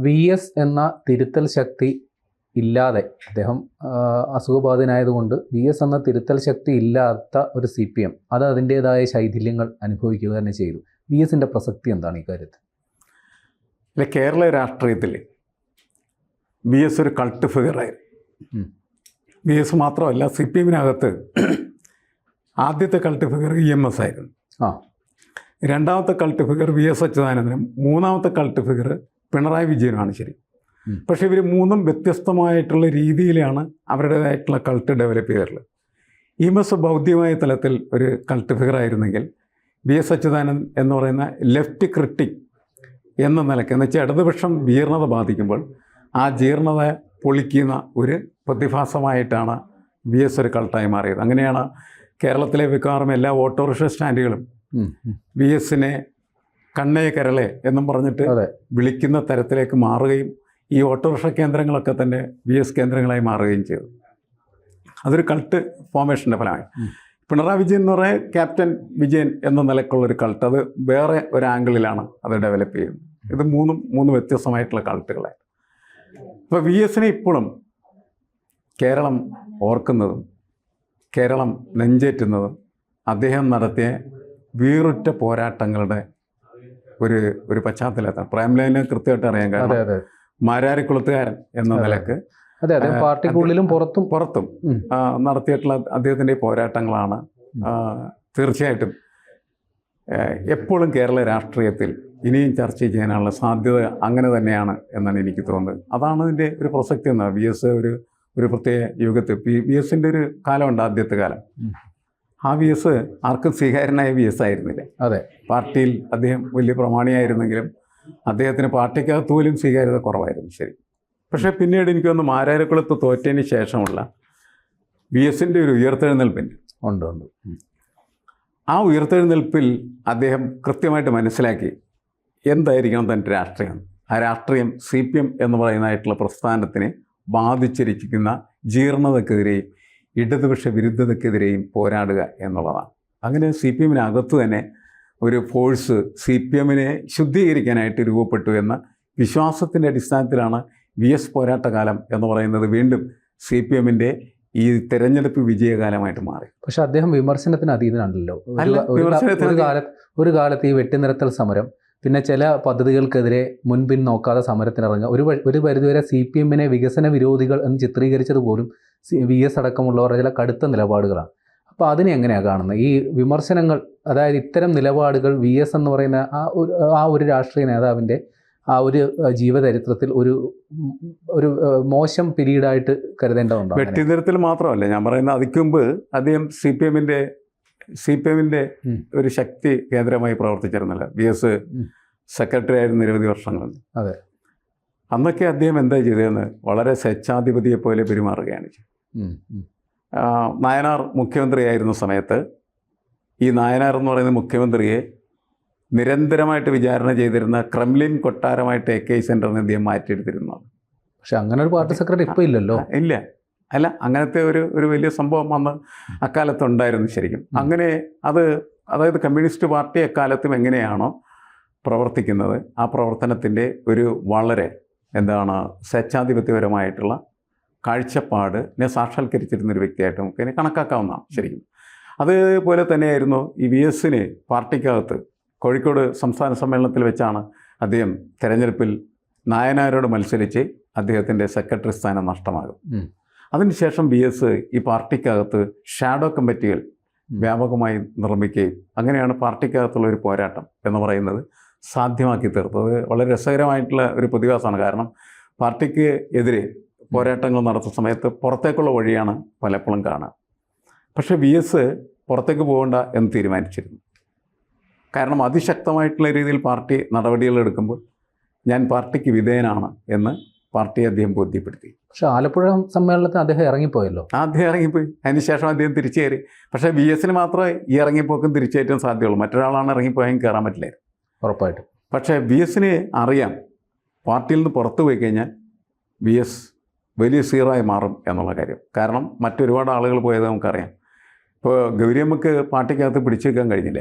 V S എന്ന തിരുത്തൽ ശക്തി ഇല്ലാതെ അദ്ദേഹം അസുഖബാധിതനായതുകൊണ്ട് വി എസ് എന്ന തിരുത്തൽ ശക്തി ഇല്ലാത്ത ഒരു CPM അത് അതിൻ്റേതായ ശൈഥില്യങ്ങൾ അനുഭവിക്കുക തന്നെ ചെയ്തു. വി എസിൻ്റെ പ്രസക്തി എന്താണ് ഈ കാര്യത്തിൽ? അല്ല, കേരള രാഷ്ട്രീയത്തിൽ വി എസ് ഒരു കൾട്ട് ഫിഗറായിരുന്നു. വി എസ് മാത്രമല്ല, CPMനകത്ത് ആദ്യത്തെ കൾട്ട് ഫിഗർ EMS ആയിരുന്നു. രണ്ടാമത്തെ കൾട്ട് ഫിഗർ VS അച്യുതാനന്ദനും, മൂന്നാമത്തെ കൾട്ട് ഫിഗർ പിണറായി വിജയനുമാണ്. ശരി, പക്ഷേ ഇവർ മൂന്നും വ്യത്യസ്തമായിട്ടുള്ള രീതിയിലാണ് അവരുടേതായിട്ടുള്ള കൾട്ട് ഡെവലപ്പ് ചെയ്തിട്ടുള്ളത്. EMS ഭൗതികമായ തലത്തിൽ ഒരു കൾട്ട് ഫിഗറായിരുന്നെങ്കിൽ VS അച്യുതാനന്ദൻ എന്ന് പറയുന്ന ലെഫ്റ്റ് ക്രിട്ടിക് എന്ന നിലയ്ക്ക്, എന്ന് വെച്ചാൽ ഇടതുപക്ഷം ജീർണത ബാധിക്കുമ്പോൾ ആ ജീർണത പൊളിക്കുന്ന ഒരു പ്രതിഭാസമായിട്ടാണ് VS ഒരു കൾട്ടായി മാറിയത്. അങ്ങനെയാണ് കേരളത്തിലെ മിക്കവാറും എല്ലാ ഓട്ടോറിക്ഷ സ്റ്റാൻഡുകളും VSനെ കണ്ണേ കരളെ എന്നും പറഞ്ഞിട്ട് വിളിക്കുന്ന തരത്തിലേക്ക് മാറുകയും ഈ ഓട്ടോറിക്ഷ കേന്ദ്രങ്ങളൊക്കെ തന്നെ VS കേന്ദ്രങ്ങളായി മാറുകയും ചെയ്തു. അതൊരു കൾട്ട് ഫോർമേഷൻ്റെ ഫലമായി. പിണറായി വിജയൻ എന്ന് പറയുന്നത് ക്യാപ്റ്റൻ വിജയൻ എന്ന നിലക്കുള്ളൊരു കൾട്ട്, അത് വേറെ ഒരു ആംഗിളിലാണ് അത് ഡെവലപ്പ് ചെയ്യുന്നത്. ഇത് മൂന്ന് വ്യത്യസ്തമായിട്ടുള്ള കൾട്ടുകളായി. അപ്പോൾ VSനെ ഇപ്പോഴും കേരളം ഓർക്കുന്നതും കേരളം നെഞ്ചേറ്റുന്നതും അദ്ദേഹം നടത്തിയ വീറുറ്റ പോരാട്ടങ്ങളുടെ ഒരു പശ്ചാത്തലത്താണ്. പ്രേംലൈന് കൃത്യമായിട്ട് അറിയാൻ കാരണം മാരാരിക്കുളത്തുകാരൻ എന്ന നിലക്ക് പാർട്ടിക്കുള്ളിലും പുറത്തും നടത്തിയിട്ടുള്ള അദ്ദേഹത്തിൻ്റെ പോരാട്ടങ്ങളാണ് തീർച്ചയായിട്ടും എപ്പോഴും കേരള രാഷ്ട്രീയത്തിൽ ഇനിയും ചർച്ച ചെയ്യാനുള്ള സാധ്യത അങ്ങനെ തന്നെയാണ് എന്നാണ് എനിക്ക് തോന്നുന്നത്. അതാണ് ഇതിൻ്റെ ഒരു പ്രസക്തി എന്നാണ്. VS ഒരു പ്രത്യേക യുഗത്തിൽ VSൻ്റെ ഒരു കാലമുണ്ട്, ആദ്യത്തെ കാലം. ആ VS ആർക്കും സ്വീകാര്യനായ VS ആയിരുന്നില്ല. അതെ, പാർട്ടിയിൽ അദ്ദേഹം വലിയ പ്രമാണിയായിരുന്നെങ്കിലും അദ്ദേഹത്തിന് പാർട്ടിക്കകത്ത് പോലും സ്വീകാര്യത കുറവായിരുന്നു. ശരി, പക്ഷേ പിന്നീട് എനിക്ക് തോന്നുന്നു മാരാരിക്കുളത്ത് തോറ്റതിന് ശേഷമുള്ള VSൻ്റെ ഒരു ഉയർത്തെഴുന്നേൽപ്പിന് ഉണ്ട്. ആ ഉയർത്തെഴുന്നേൽപ്പിൽ അദ്ദേഹം കൃത്യമായിട്ട് മനസ്സിലാക്കി എന്തായിരിക്കണം തൻ്റെ രാഷ്ട്രീയം. ആ രാഷ്ട്രീയം CPM എന്ന് പറയുന്നതായിട്ടുള്ള പ്രസ്ഥാനത്തിനെ ബാധിച്ചിരിക്കുന്ന ജീർണതക്കെതിരെയും ഇടതുപക്ഷ വിരുദ്ധതക്കെതിരെയും പോരാടുക എന്നുള്ളതാണ്. അങ്ങനെ CPMനകത്ത് തന്നെ ഒരു ഫോഴ്സ് CPMനെ ശുദ്ധീകരിക്കാനായിട്ട് രൂപപ്പെട്ടു എന്ന വിശ്വാസത്തിൻ്റെ അടിസ്ഥാനത്തിലാണ് VS പോരാട്ടകാലം എന്ന് പറയുന്നത് വീണ്ടും CPMൻ്റെ ഈ തെരഞ്ഞെടുപ്പ് വിജയകാലമായിട്ട് മാറി. പക്ഷെ അദ്ദേഹം വിമർശനത്തിന് അതീതനാണല്ലോ. ഒരു കാലത്ത് ഈ വെട്ടിനിരത്തൽ സമരം, പിന്നെ ചില പദ്ധതികൾക്കെതിരെ മുൻപിൻ നോക്കാതെ സമരത്തിനിറങ്ങുക, ഒരു പരിധിവരെ CPMനെ വികസന വിരോധികൾ എന്ന് ചിത്രീകരിച്ചത് പോലും VS അടക്കമുള്ളവരുടെ ചില കടുത്ത നിലപാടുകളാണ്. അപ്പോൾ അതിനെ എങ്ങനെയാണ് കാണുന്നത്? ഈ വിമർശനങ്ങൾ, അതായത് ഇത്തരം നിലപാടുകൾ VS എന്ന് പറയുന്ന ആ ഒരു രാഷ്ട്രീയ നേതാവിൻ്റെ ആ ഒരു ജീവചരിത്രത്തിൽ ഒരു മോശം പീരീഡായിട്ട് കരുതേണ്ടതുണ്ടോ? വെട്ടിനിരത്തിൽ മാത്രമല്ല ഞാൻ പറയുന്നത്, അതിക്ക് മുമ്പ് അദ്ദേഹം CPMൻ്റെ ഒരു ശക്തി കേന്ദ്രമായി പ്രവർത്തിച്ചിരുന്നില്ല. VS സെക്രട്ടറി ആയിരുന്നു നിരവധി വർഷങ്ങൾ. അതെ, അന്നൊക്കെ അദ്ദേഹം എന്താ ചെയ്തതെന്ന് വളരെ സ്വേച്ഛാധിപതിയെ പോലെ പെരുമാറുകയാണ് ചെയ്തത്. നായനാർ മുഖ്യമന്ത്രിയായിരുന്ന സമയത്ത് ഈ നായനാർ എന്ന് പറയുന്ന മുഖ്യമന്ത്രിയെ നിരന്തരമായിട്ട് വിചാരണ ചെയ്തിരുന്ന ക്രെംലിൻ കൊട്ടാരമായിട്ട് AK സെൻറ്ററിനെ അദ്ദേഹം മാറ്റിയെടുത്തിരുന്നതാണ്. പക്ഷെ അങ്ങനെ ഒരു പാർട്ടി സെക്രട്ടറി ഇപ്പോൾ ഇല്ലല്ലോ. ഇല്ല, അല്ല, അങ്ങനത്തെ ഒരു വലിയ സംഭവം അന്ന് അക്കാലത്തുണ്ടായിരുന്നു. ശരിക്കും അങ്ങനെ അതായത് കമ്മ്യൂണിസ്റ്റ് പാർട്ടി എക്കാലത്തും എങ്ങനെയാണോ പ്രവർത്തിക്കുന്നത് ആ പ്രവർത്തനത്തിൻ്റെ ഒരു വളരെ സ്വേച്ഛാധിപത്യപരമായിട്ടുള്ള കാഴ്ചപ്പാടിനെ സാക്ഷാത്കരിച്ചിരുന്നൊരു വ്യക്തിയായിട്ട് നമുക്ക് അതിനെ കണക്കാക്കാവുന്നതാണ്. ശരിക്കും അതുപോലെ തന്നെയായിരുന്നു ഈ VSന് പാർട്ടിക്കകത്ത് കോഴിക്കോട് സംസ്ഥാന സമ്മേളനത്തിൽ വെച്ചാണ് അദ്ദേഹം തെരഞ്ഞെടുപ്പിൽ നായനാരോട് മത്സരിച്ച് അദ്ദേഹത്തിൻ്റെ സെക്രട്ടറി സ്ഥാനം നഷ്ടമാകും. അതിനുശേഷം VS ഈ പാർട്ടിക്കകത്ത് ഷാഡോ കമ്മിറ്റികൾ വ്യാപകമായി നിർമ്മിക്കുകയും അങ്ങനെയാണ് പാർട്ടിക്കകത്തുള്ള ഒരു പോരാട്ടം എന്ന് പറയുന്നത് സാധ്യമാക്കി തീർത്തത്. വളരെ രസകരമായിട്ടുള്ള ഒരു പ്രതിഭാസമാണ്. കാരണം പാർട്ടിക്ക് എതിരെ പോരാട്ടങ്ങൾ നടത്തുന്ന സമയത്ത് പുറത്തേക്കുള്ള വഴിയാണ് പലപ്പോഴും കാണുക. പക്ഷേ VS പുറത്തേക്ക് പോകേണ്ട എന്ന് തീരുമാനിച്ചിരുന്നു. കാരണം അതിശക്തമായിട്ടുള്ള രീതിയിൽ പാർട്ടി നടപടികൾ എടുക്കുമ്പോൾ ഞാൻ പാർട്ടിക്ക് വിധേയനാണ് എന്ന് പാർട്ടിയെ അദ്ദേഹം ബോധ്യപ്പെടുത്തി. പക്ഷേ ആലപ്പുഴ സമ്മേളനത്തിന് അദ്ദേഹം ഇറങ്ങിപ്പോയല്ലോ. അദ്ദേഹം ഇറങ്ങിപ്പോയി. അതിനുശേഷം അദ്ദേഹം തിരിച്ചു കയറി. പക്ഷേ VSന് മാത്രമേ ഈ ഇറങ്ങിപ്പോക്കും തിരിച്ചേറ്റാൻ സാധ്യതയുള്ളൂ. മറ്റൊരാളാണ് ഇറങ്ങിപ്പോയെങ്കിൽ കയറാൻ പറ്റില്ലായിരുന്നു, ഉറപ്പായിട്ടും. പക്ഷേ VSന് അറിയാം പാർട്ടിയിൽ നിന്ന് പുറത്തു പോയി കഴിഞ്ഞാൽ VS വലിയ സീറായി മാറും എന്നുള്ള കാര്യം. കാരണം മറ്റൊരുപാട് ആളുകൾ പോയത് നമുക്കറിയാം. ഇപ്പോൾ ഗൗരിയമ്മക്ക് പാർട്ടിക്കകത്ത് പിടിച്ചു നിൽക്കാൻ കഴിഞ്ഞില്ല,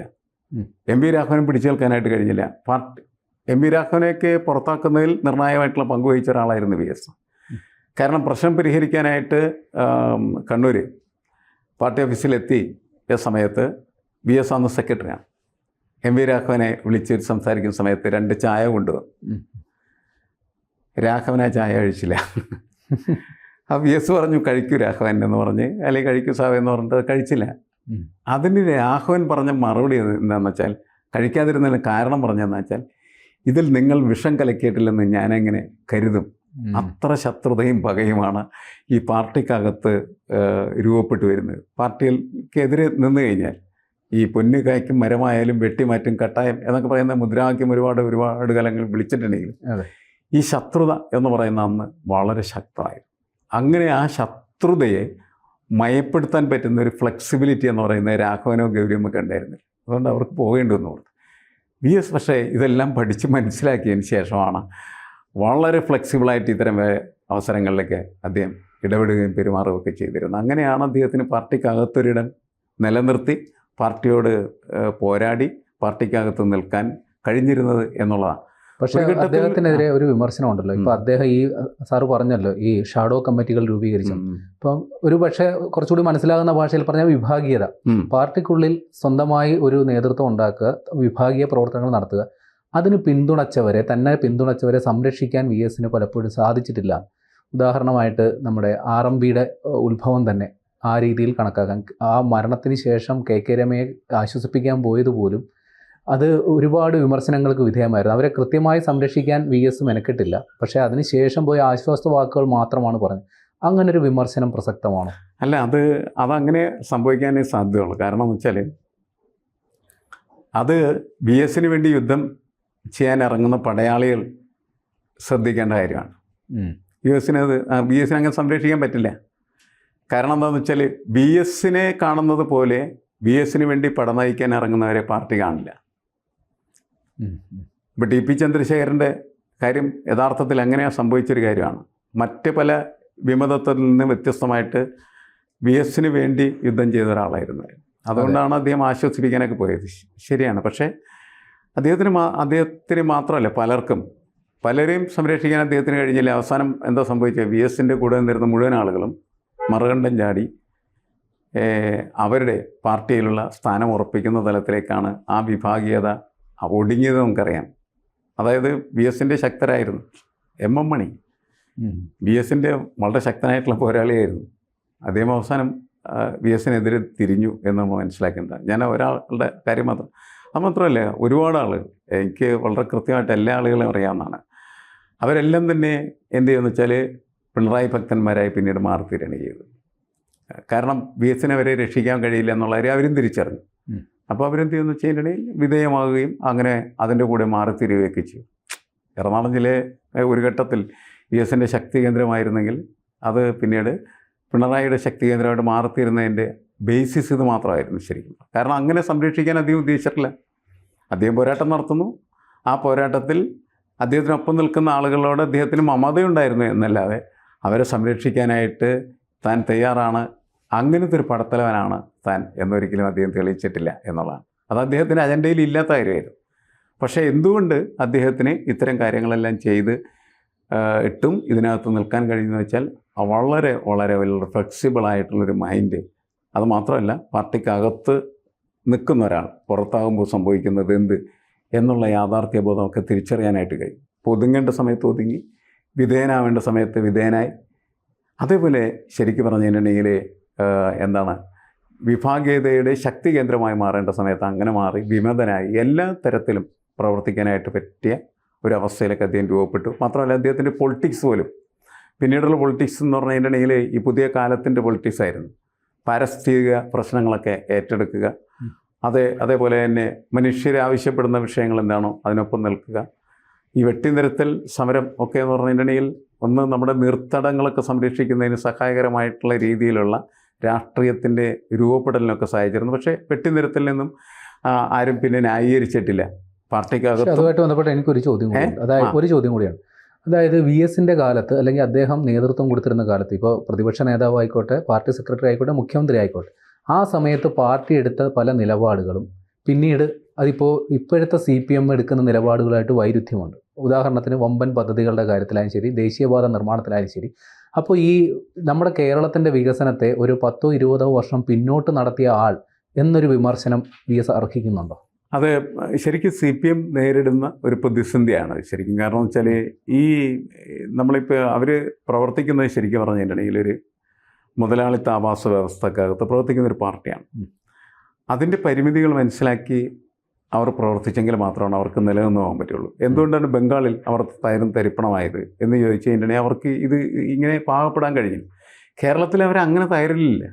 MP രാഘവനും പിടിച്ചു നിൽക്കാനായിട്ട് കഴിഞ്ഞില്ല. എം വി രാഘവനെയൊക്കെ പുറത്താക്കുന്നതിൽ നിർണായകമായിട്ടുള്ള പങ്ക് വഹിച്ച ഒരാളായിരുന്നു വി എസ്. കാരണം പ്രശ്നം പരിഹരിക്കാനായിട്ട് കണ്ണൂർ പാർട്ടി ഓഫീസിലെത്തിയ സമയത്ത് വി എസ് അന്ന് സെക്രട്ടറിയാണ്. എം വി രാഘവനെ വിളിച്ച് സംസാരിക്കുന്ന സമയത്ത് 2 ചായ കൊണ്ടുവന്നു. രാഘവൻ ആ ചായ കഴിച്ചില്ല. ആ വി എസ് പറഞ്ഞു കഴിക്കൂ രാഘവൻ എന്ന് പറഞ്ഞ്, അല്ലെങ്കിൽ കഴിക്കൂ സാവേ എന്ന് പറഞ്ഞിട്ട് കഴിച്ചില്ല. അതിന് രാഘവൻ പറഞ്ഞ മറുപടി എന്താണെന്ന് വെച്ചാൽ, കഴിക്കാതിരുന്നതിന് കാരണം പറഞ്ഞതെന്ന് വെച്ചാൽ, ഇതിൽ നിങ്ങൾ വിഷം കലക്കിയിട്ടില്ലെന്ന് ഞാനെങ്ങനെ കരുതും, അത്ര ശത്രുതയും പകയുമാണ് ഈ പാർട്ടിക്കകത്ത് രൂപപ്പെട്ടു വരുന്നത്. പാർട്ടികൾക്കെതിരെ നിന്ന് കഴിഞ്ഞാൽ ഈ പൊന്നു കായ്ക്കും മരമായാലും വെട്ടിമാറ്റും കട്ടായം എന്നൊക്കെ പറയുന്ന മുദ്രാവാക്യം ഒരുപാട് കാലങ്ങൾ വിളിച്ചിട്ടുണ്ടെങ്കിൽ ഈ ശത്രുത എന്ന് പറയുന്ന അന്ന് വളരെ ശക്തമായി. അങ്ങനെ ആ ശത്രുതയെ മയപ്പെടുത്താൻ പറ്റുന്ന ഒരു ഫ്ലെക്സിബിലിറ്റി എന്ന് പറയുന്നത് രാഘവനോ ഗൗരിയമ്മൊക്കെ ഉണ്ടായിരുന്നില്ല. അതുകൊണ്ട് അവർക്ക് പോകേണ്ടി വന്നു കൊടുത്തു. വി എസ് പക്ഷേ ഇതെല്ലാം പഠിച്ച് മനസ്സിലാക്കിയതിന് ശേഷമാണ് വളരെ ഫ്ലെക്സിബിളായിട്ട് ഇത്തരം അവസരങ്ങളിലൊക്കെ അദ്ദേഹം ഇടപെടുകയും പെരുമാറുകയൊക്കെ ചെയ്തിരുന്നത്. അങ്ങനെയാണ് അദ്ദേഹത്തിന് പാർട്ടിക്കകത്തൊരിടം നിലനിർത്തി പാർട്ടിയോട് പോരാടി പാർട്ടിക്കകത്ത് നിൽക്കാൻ കഴിഞ്ഞിരുന്നത് എന്നുള്ളതാണ്. പക്ഷേ അദ്ദേഹത്തിനെതിരെ ഒരു വിമർശനം ഉണ്ടല്ലോ. ഇപ്പം അദ്ദേഹം ഈ സാറ് പറഞ്ഞല്ലോ ഈ ഷാഡോ കമ്മിറ്റികൾ രൂപീകരിച്ചു. ഇപ്പം ഒരു പക്ഷേ കുറച്ചുകൂടി മനസ്സിലാകുന്ന ഭാഷയിൽ പറഞ്ഞാൽ വിഭാഗീയത, പാർട്ടിക്കുള്ളിൽ സ്വന്തമായി ഒരു നേതൃത്വം ഉണ്ടാക്കുക, വിഭാഗീയ പ്രവർത്തനങ്ങൾ നടത്തുക, അതിന് തന്നെ പിന്തുണച്ചവരെ സംരക്ഷിക്കാൻ വി എസിന് പലപ്പോഴും സാധിച്ചിട്ടില്ല. ഉദാഹരണമായിട്ട് നമ്മുടെ RMBയുടെ ഉത്ഭവം തന്നെ ആ രീതിയിൽ കണക്കാക്കാൻ, ആ മരണത്തിന് ശേഷം KK രമയെ ആശ്വസിപ്പിക്കാൻ പോയതുപോലും അത് ഒരുപാട് വിമർശനങ്ങൾക്ക് വിധേയമായിരുന്നു. അവരെ കൃത്യമായി സംരക്ഷിക്കാൻ വി എസ് മെനക്കെട്ടില്ല. പക്ഷേ അതിനുശേഷം പോയ ആശ്വാസ വാക്കുകൾ മാത്രമാണ് പറഞ്ഞത്. അങ്ങനൊരു വിമർശനം പ്രസക്തമാണോ? അല്ല, അതങ്ങനെ സംഭവിക്കാനേ സാധ്യതയുള്ളൂ. കാരണം എന്ന് വെച്ചാൽ അത് വി എസിന് വേണ്ടി യുദ്ധം ചെയ്യാൻ ഇറങ്ങുന്ന പടയാളികൾ ശ്രദ്ധിക്കേണ്ട കാര്യമാണ്. വി എസിന് അങ്ങനെ സംരക്ഷിക്കാൻ പറ്റില്ല. കാരണം എന്താണെന്ന് വെച്ചാൽ വി എസിനെ കാണുന്നത് പോലെ വി എസിന് വേണ്ടി പട നയിക്കാൻ ഇറങ്ങുന്നവരെ പാർട്ടി കാണില്ല. ഇപ്പോൾ TP ചന്ദ്രശേഖരൻ്റെ കാര്യം യഥാർത്ഥത്തിൽ അങ്ങനെയാണ് സംഭവിച്ചൊരു കാര്യമാണ്. മറ്റ് പല വിമതത്തിൽ നിന്ന് വ്യത്യസ്തമായിട്ട് വി എസിന് വേണ്ടി യുദ്ധം ചെയ്ത ഒരാളായിരുന്നു. അതുകൊണ്ടാണ് അദ്ദേഹം ആശ്വസിപ്പിക്കാനൊക്കെ പോയത്. ശരിയാണ്. പക്ഷേ അദ്ദേഹത്തിന് മാത്രമല്ല, പലരെയും സംരക്ഷിക്കാൻ അദ്ദേഹത്തിന് കഴിഞ്ഞില്ല. അവസാനം എന്താ സംഭവിച്ചത്? വി എസിൻ്റെ കൂടെ നിന്നിരുന്ന മുഴുവൻ ആളുകളും മറുകണ്ഠം ചാടി അവരുടെ പാർട്ടിയിലുള്ള സ്ഥാനം ഉറപ്പിക്കുന്ന തലത്തിലേക്കാണ് ആ വിഭാഗീയത ഒടുങ്ങിയത്. നമുക്കറിയാം. അതായത് വി എസിൻ്റെ ശക്തരായിരുന്നു MM മണി, വി എസിൻ്റെ വളരെ ശക്തനായിട്ടുള്ള പോരാളിയായിരുന്നു. അദ്ദേഹം അവസാനം വി എസിനെതിരെ തിരിഞ്ഞു എന്ന് നമ്മൾ മനസ്സിലാക്കേണ്ട. ഞാൻ ഒരാളുടെ കാര്യം മാത്രം, അത് മാത്രമല്ല ഒരുപാട് ആളുകൾ, എനിക്ക് വളരെ കൃത്യമായിട്ട് എല്ലാ ആളുകളെയും അറിയാവുന്നതാണ്. അവരെല്ലാം തന്നെ എന്ത് ചെയ്യുമെന്ന് വെച്ചാൽ പിണറായി ഭക്തന്മാരായി പിന്നീട് മാറിത്തീരുകയാണ് ചെയ്തത്. കാരണം വി എസിനെ അവരെ രക്ഷിക്കാൻ കഴിയില്ല എന്നുള്ള കാര്യം അവരും തിരിച്ചറിഞ്ഞു. അപ്പോൾ അവരെന്ത് ചെയ്യുമെന്ന് വെച്ച് കഴിഞ്ഞിട്ടുണ്ടെങ്കിൽ വിധേയമാകുകയും അങ്ങനെ അതിൻ്റെ കൂടെ മാറിത്തീരുകയൊക്കെ ചെയ്യും. എറണാകുളം ജില്ലയെ ഒരു ഘട്ടത്തിൽ വി എസിൻ്റെ ശക്തി കേന്ദ്രമായിരുന്നെങ്കിൽ അത് പിന്നീട് പിണറായിയുടെ ശക്തി കേന്ദ്രമായിട്ട് മാറിത്തീരുന്നതിൻ്റെ ബേസിസ് ഇത് മാത്രമായിരുന്നു ശരിക്കും. കാരണം അങ്ങനെ സംരക്ഷിക്കാൻ അദ്ദേഹം ഉദ്ദേശിച്ചിട്ടില്ല. അദ്ദേഹം പോരാട്ടം നടത്തുന്നു. ആ പോരാട്ടത്തിൽ അദ്ദേഹത്തിനൊപ്പം നിൽക്കുന്ന ആളുകളോട് അദ്ദേഹത്തിന് മമതയുണ്ടായിരുന്നു എന്നല്ലാതെ അവരെ സംരക്ഷിക്കാനായിട്ട് താൻ തയ്യാറാണ്, അങ്ങനത്തെ ഒരു പടത്തലവനാണ് താൻ എന്നൊരിക്കലും അദ്ദേഹം തെളിയിച്ചിട്ടില്ല എന്നുള്ളതാണ്. അത് അദ്ദേഹത്തിൻ്റെ അജണ്ടയിൽ ഇല്ലാത്ത കാര്യമായിരുന്നു. പക്ഷേ എന്തുകൊണ്ട് അദ്ദേഹത്തിന് ഇത്തരം കാര്യങ്ങളെല്ലാം ചെയ്ത് ഇട്ടും ഇതിനകത്ത് നിൽക്കാൻ കഴിയുമെന്ന് വെച്ചാൽ വളരെ വളരെ വലിയ ഫ്ലെക്സിബിളായിട്ടുള്ളൊരു മൈൻഡ്. അതുമാത്രമല്ല, പാർട്ടിക്കകത്ത് നിൽക്കുന്ന ഒരാൾ പുറത്താകുമ്പോൾ സംഭവിക്കുന്നത് എന്ത് എന്നുള്ള യാഥാർത്ഥ്യബോധമൊക്കെ തിരിച്ചറിയാനായിട്ട് കഴിയും. ഒതുങ്ങേണ്ട സമയത്ത് ഒതുങ്ങി, വിധേയനാവേണ്ട സമയത്ത് വിധേയനായി. അതേപോലെ ശരിക്കും പറഞ്ഞു കഴിഞ്ഞിട്ടുണ്ടെങ്കിൽ വിഭാഗീയതയുടെ ശക്തി കേന്ദ്രമായി മാറേണ്ട സമയത്ത് അങ്ങനെ മാറി വിമതനായി എല്ലാ തരത്തിലും പ്രവർത്തിക്കാനായിട്ട് പറ്റിയ ഒരവസ്ഥയിലൊക്കെ അദ്ദേഹം രൂപപ്പെട്ടു. മാത്രമല്ല അദ്ദേഹത്തിൻ്റെ പൊളിറ്റിക്സ് പോലും, പിന്നീടുള്ള പൊളിറ്റിക്സ് എന്ന് പറഞ്ഞു കഴിഞ്ഞിട്ടുണ്ടെങ്കിൽ ഈ പുതിയ കാലത്തിൻ്റെ പൊളിറ്റിക്സ് ആയിരുന്നു. പാരിസ്ഥിതിക പ്രശ്നങ്ങളൊക്കെ ഏറ്റെടുക്കുക, അതേപോലെ തന്നെ മനുഷ്യരെ ആവശ്യപ്പെടുന്ന വിഷയങ്ങൾ എന്താണോ അതിനൊപ്പം നിൽക്കുക. ഈ വെട്ടിനിരത്തൽ സമരം ഒക്കെ എന്ന് പറഞ്ഞിട്ടുണ്ടെങ്കിൽ ഒന്ന് നമ്മുടെ നീർത്തടങ്ങളൊക്കെ സംരക്ഷിക്കുന്നതിന് സഹായകരമായിട്ടുള്ള രീതിയിലുള്ള രാഷ്ട്രീയത്തിൻ്റെ രൂപപ്പെടലിനൊക്കെ സഹായിച്ചിരുന്നു. പക്ഷേ വെട്ടിനിരത്തലിൽ നിന്നും ആരും പിന്നെ ന്യായീകരിച്ചിട്ടില്ല പാർട്ടിക്കകത്ത്. അതുമായിട്ട് ബന്ധപ്പെട്ട് എനിക്കൊരു ചോദ്യം കൂടിയാണ്. അതായത് ഒരു ചോദ്യം കൂടിയാണ്. അതായത് വി എസിൻ്റെ കാലത്ത്, അല്ലെങ്കിൽ അദ്ദേഹം നേതൃത്വം കൊടുത്തിരുന്ന കാലത്ത്, ഇപ്പോൾ പ്രതിപക്ഷ നേതാവ് ആയിക്കോട്ടെ, പാർട്ടി സെക്രട്ടറി ആയിക്കോട്ടെ, മുഖ്യമന്ത്രി ആയിക്കോട്ടെ, ആ സമയത്ത് പാർട്ടി എടുത്ത പല നിലപാടുകളും പിന്നീട് അതിപ്പോൾ ഇപ്പോഴത്തെ CPM എടുക്കുന്ന നിലപാടുകളായിട്ട് വൈരുദ്ധ്യമുണ്ട്. ഉദാഹരണത്തിന് വമ്പൻ പദ്ധതികളുടെ കാര്യത്തിലായാലും ശരി, ദേശീയപാത നിർമ്മാണത്തിലായാലും ശരി. അപ്പോൾ ഈ നമ്മുടെ കേരളത്തിൻ്റെ വികസനത്തെ ഒരു 10-20 വർഷം പിന്നോട്ട് നടത്തിയ ആൾ എന്നൊരു വിമർശനം VS അർഹിക്കുന്നുണ്ടോ? അത് ശരിക്കും CPM നേരിടുന്ന ഒരു പ്രതിസന്ധിയാണ് ശരിക്കും. കാരണം വെച്ചാൽ ഈ നമ്മളിപ്പോൾ അവർ പ്രവർത്തിക്കുന്നത് ശരിക്കും പറഞ്ഞിട്ടുണ്ടെങ്കിൽ ഒരു മുതലാളിത്ത ആവാസ വ്യവസ്ഥക്കകത്ത് പ്രവർത്തിക്കുന്ന ഒരു പാർട്ടിയാണ്. അതിൻ്റെ പരിമിതികൾ മനസ്സിലാക്കി അവർ പ്രവർത്തിച്ചെങ്കിൽ മാത്രമാണ് അവർക്ക് നിലനിന്ന് പോകാൻ പറ്റുള്ളൂ. എന്തുകൊണ്ടാണ് ബംഗാളിൽ അവർ തരിപ്പണമായത് എന്ന് ചോദിച്ചു കഴിഞ്ഞിട്ടുണ്ടെങ്കിൽ അവർക്ക് ഇത് ഇങ്ങനെ പാകപ്പെടാൻ കഴിഞ്ഞു. കേരളത്തിൽ അവർ അങ്ങനെ തയ്യാറില്ല,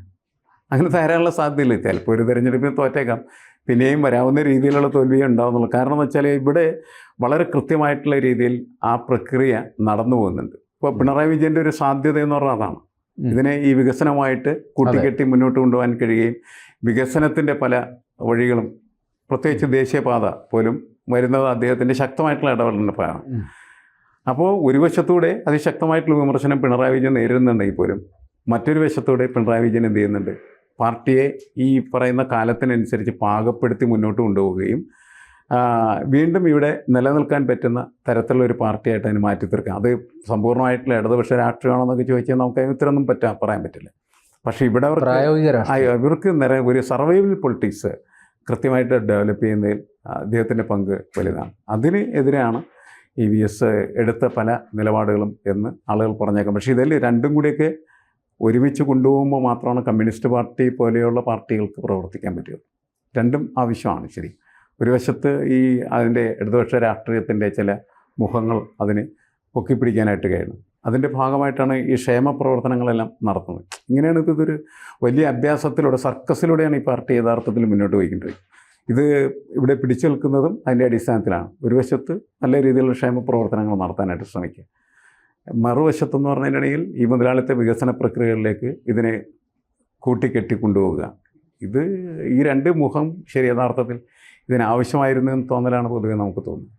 അങ്ങനെ തയ്യാറാനുള്ള സാധ്യതയില്ല. ചിലപ്പോൾ ഒരു തെരഞ്ഞെടുപ്പിൽ തോറ്റേക്കാം, പിന്നെയും വരാവുന്ന രീതിയിലുള്ള തോൽവിയേ ഉണ്ടാവുന്നുള്ളൂ. കാരണം എന്ന് വെച്ചാൽ ഇവിടെ വളരെ കൃത്യമായിട്ടുള്ള രീതിയിൽ ആ പ്രക്രിയ നടന്നു പോകുന്നുണ്ട്. ഇപ്പോൾ പിണറായി വിജയൻ്റെ ഒരു സാധ്യത എന്ന് പറഞ്ഞാൽ അതാണ്, ഇതിനെ ഈ വികസനമായിട്ട് കൂട്ടിക്കെട്ടി മുന്നോട്ട് കൊണ്ടുപോകാൻ കഴിയുകയും വികസനത്തിൻ്റെ പല വഴികളും പ്രത്യേകിച്ച് ദേശീയപാത പോലും വരുന്നത് അദ്ദേഹത്തിൻ്റെ ശക്തമായിട്ടുള്ള ഇടപെടലിൻ്റെയാണ്. അപ്പോൾ ഒരു വശത്തൂടെ അതിശക്തമായിട്ടുള്ള വിമർശനം പിണറായി വിജയൻ നേരിടുന്നുണ്ടെങ്കിൽ പോലും മറ്റൊരു വശത്തൂടെ പിണറായി വിജയൻ എന്ത് ചെയ്യുന്നുണ്ട്, പാർട്ടിയെ ഈ പറയുന്ന കാലത്തിനനുസരിച്ച് പാകപ്പെടുത്തി മുന്നോട്ട് കൊണ്ടുപോവുകയും വീണ്ടും ഇവിടെ നിലനിൽക്കാൻ പറ്റുന്ന തരത്തിലുള്ള ഒരു പാർട്ടിയായിട്ട് അതിന് മാറ്റി തീർക്കാം. അത് സമ്പൂർണ്ണമായിട്ടുള്ള ഇടതുപക്ഷ രാഷ്ട്രീയമാണെന്നൊക്കെ ചോദിച്ചാൽ നമുക്ക് അതിന് ഉത്തരമൊന്നും പറയാൻ പറ്റില്ല. പക്ഷേ ഇവിടെ ഇവർക്ക് ഒരു സർവൈവൽ പൊളിറ്റിക്സ് കൃത്യമായിട്ട് ഡെവലപ്പ് ചെയ്യുന്നതിൽ അദ്ദേഹത്തിൻ്റെ പങ്ക് വലുതാണ്. അതിന് എതിരെയാണ് ഈ VS എടുത്ത പല നിലപാടുകളും എന്ന് ആളുകൾ പറഞ്ഞേക്കാം. പക്ഷേ ഇതിൽ രണ്ടും കൂടിയൊക്കെ ഒരുമിച്ച് കൊണ്ടുപോകുമ്പോൾ മാത്രമാണ് കമ്മ്യൂണിസ്റ്റ് പാർട്ടി പോലെയുള്ള പാർട്ടികൾക്ക് പ്രവർത്തിക്കാൻ പറ്റുള്ളൂ. രണ്ടും ആവശ്യമാണ്. ശരി, ഒരു വശത്ത് ഈ അതിൻ്റെ ഇടതുപക്ഷ രാഷ്ട്രീയത്തിൻ്റെ ചില മുഖങ്ങൾ അതിനെ പൊക്കിപ്പിടിക്കാനായിട്ട് കഴിയണം. അതിൻ്റെ ഭാഗമായിട്ടാണ് ഈ ക്ഷേമ പ്രവർത്തനങ്ങളെല്ലാം നടത്തുന്നത്. ഇങ്ങനെയാണ് ഇതൊരു വലിയ അഭ്യാസത്തിലൂടെ, സർക്കസിലൂടെയാണ് ഈ പാർട്ടി യഥാർത്ഥത്തിൽ മുന്നോട്ട് പോയിക്കൊണ്ടിരിക്കുന്നത്. ഇത് ഇവിടെ പിടിച്ചു നിൽക്കുന്നതും അതിൻ്റെ അടിസ്ഥാനത്തിലാണ്. ഒരു വശത്ത് നല്ല രീതിയിലുള്ള ക്ഷേമ പ്രവർത്തനങ്ങൾ നടത്താനായിട്ട് ശ്രമിക്കുക, മറുവശത്തെന്ന് പറഞ്ഞിട്ടുണ്ടെങ്കിൽ ഈ മുതലാളിത്ത വികസന പ്രക്രിയകളിലേക്ക് ഇതിനെ കൂട്ടിക്കെട്ടി കൊണ്ടുപോവുക. ഇത് ഈ രണ്ട് മുഖം ശരി യഥാർത്ഥത്തിൽ ഇതിനാവശ്യമായിരുന്നു എന്ന് തോന്നലാണ് പൊതുവെ നമുക്ക് തോന്നുന്നത്.